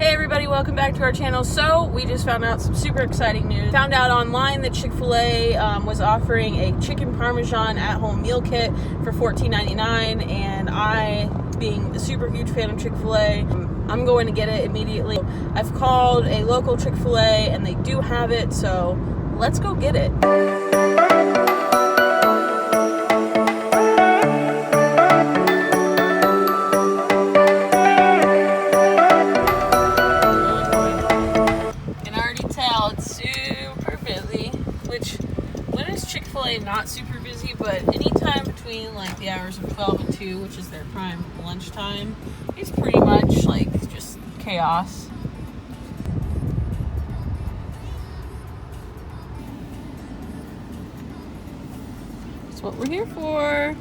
Hey everybody, welcome back to our channel. So we just found out some super exciting news. Found out online that Chick-fil-a was offering a chicken Parmesan at-home meal kit for $14.99, and I, being a super huge fan of Chick-fil-a, I'm going to get it immediately. I've called a local Chick-fil-a and they do have it, so let's go get it. Chick-fil-a not super busy, but anytime between like the hours of 12 and 2, which is their prime lunchtime, it's pretty much like just chaos. That's what we're here for.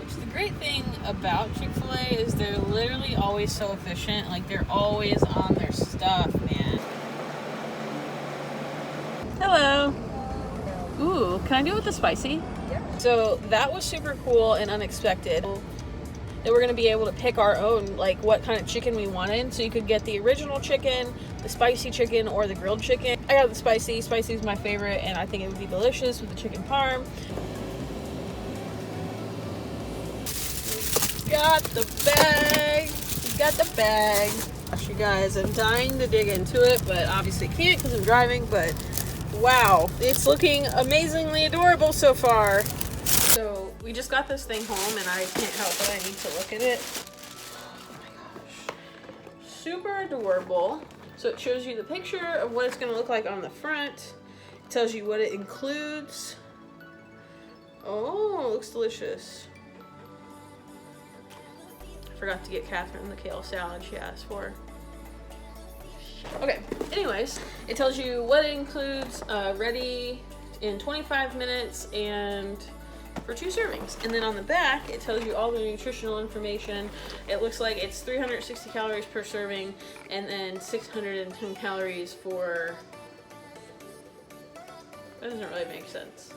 Which the great thing about Chick-fil-a is they're literally always so efficient. Like they're always on their stuff, man. Hello. Ooh, can I do it with the spicy? Yeah. So that was super cool and unexpected. That we're gonna be able to pick our own, like what kind of chicken we wanted. So you could get the original chicken, the spicy chicken, or the grilled chicken. I got the spicy. Spicy is my favorite, and I think it would be delicious with the chicken parm. Got the bag. We got the bag. Gosh, you guys, I'm dying to dig into it, but obviously can't because I'm driving. But wow, it's looking amazingly adorable so far. So we just got this thing home and I can't help but I need to look at it. Oh my gosh. Super adorable. So it shows you the picture of what it's going to look like on the front. It tells you what it includes. Oh, it looks delicious. I forgot to get Catherine the kale salad she asked for. Okay, anyways, it tells you what it includes, ready in 25 minutes and for 2 servings. And then on the back, it tells you all the nutritional information. It looks like it's 360 calories per serving and then 610 calories for... That doesn't really make sense.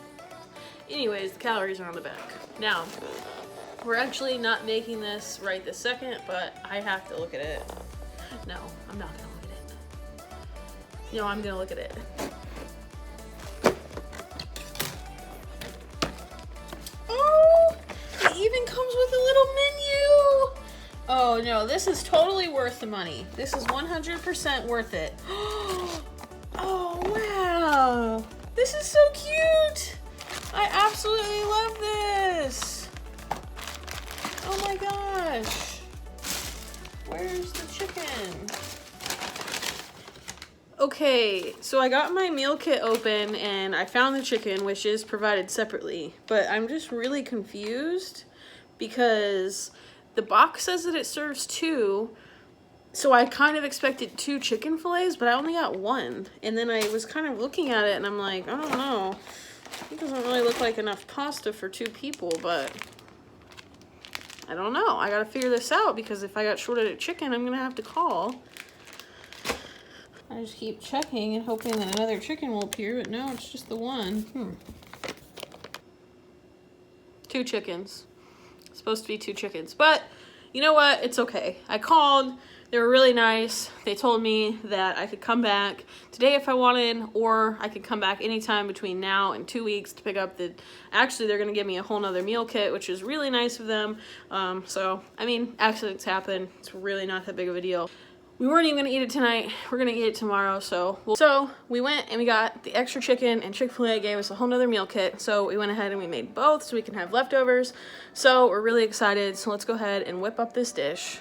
Anyways, the calories are on the back. Now, we're actually not making this right this second, but I have to look at it. No, I'm not gonna. No, I'm gonna look at it. Oh, it even comes with a little menu. Oh no, this is totally worth the money. This is 100% worth it. Oh wow, this is so cute. I absolutely love this. Oh my gosh. Where's the chicken? Okay, so I got my meal kit open and I found the chicken, which is provided separately, but I'm just really confused because the box says that it serves 2, so I kind of expected 2 chicken fillets, but I only got 1. And then I was kind of looking at it and I'm like, I don't know, it doesn't really look like enough pasta for 2 people, but I don't know. I gotta figure this out because if I got shorted of chicken, I'm gonna have to call. I just keep checking and hoping that another chicken will appear, but no, it's just the one. 2 chickens. It's supposed to be 2 chickens, but you know what? It's okay. I called. They were really nice. They told me that I could come back today if I wanted, or I could come back anytime between now and 2 weeks to pick up the... Actually, they're going to give me a whole nother meal kit, which is really nice of them. So, I mean, accidents happen. It's really not that big of a deal. We weren't even gonna eat it tonight. We're gonna eat it tomorrow, so we went and we got the extra chicken, and Chick-fil-A gave us a whole nother meal kit. So we went ahead and we made both so we can have leftovers. So we're really excited. So let's go ahead and whip up this dish.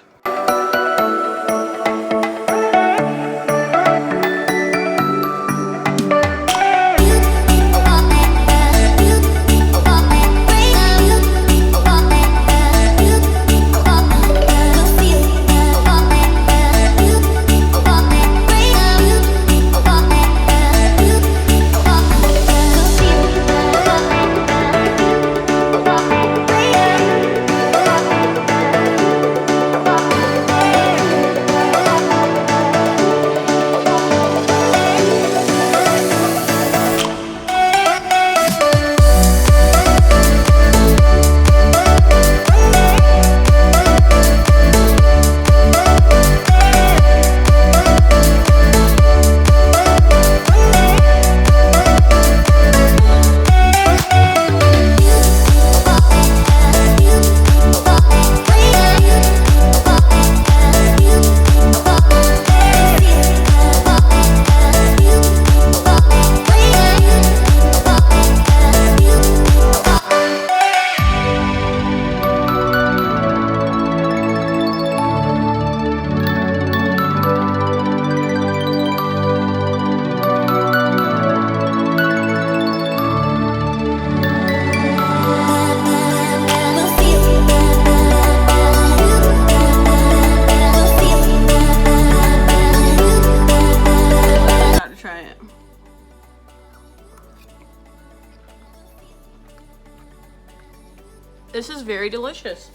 very delicious.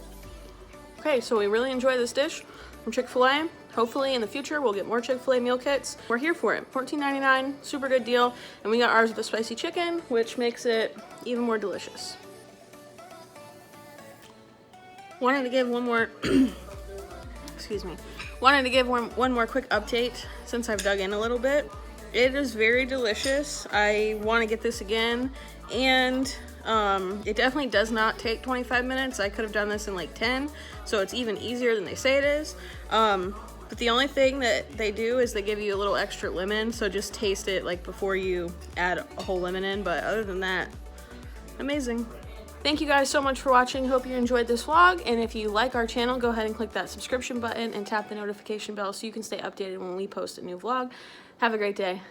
Okay, so we really enjoy this dish from Chick-fil-A. Hopefully in the future we'll get more Chick-fil-A meal kits. We're here for it. $14.99, super good deal. And we got ours with the spicy chicken, which makes it even more delicious. Wanted to give one more, excuse me. Wanted to give one more quick update since I've dug in a little bit. It is very delicious. I want to get this again, and it definitely does not take 25 minutes. I could have done this in like 10, so it's even easier than they say it is. But the only thing that they do is they give you a little extra lemon, so just taste it like before you add a whole lemon in, but other than that, amazing. Thank you guys so much for watching. Hope you enjoyed this vlog, and if you like our channel, go ahead and click that subscription button and tap the notification bell so you can stay updated when we post a new vlog. Have a great day.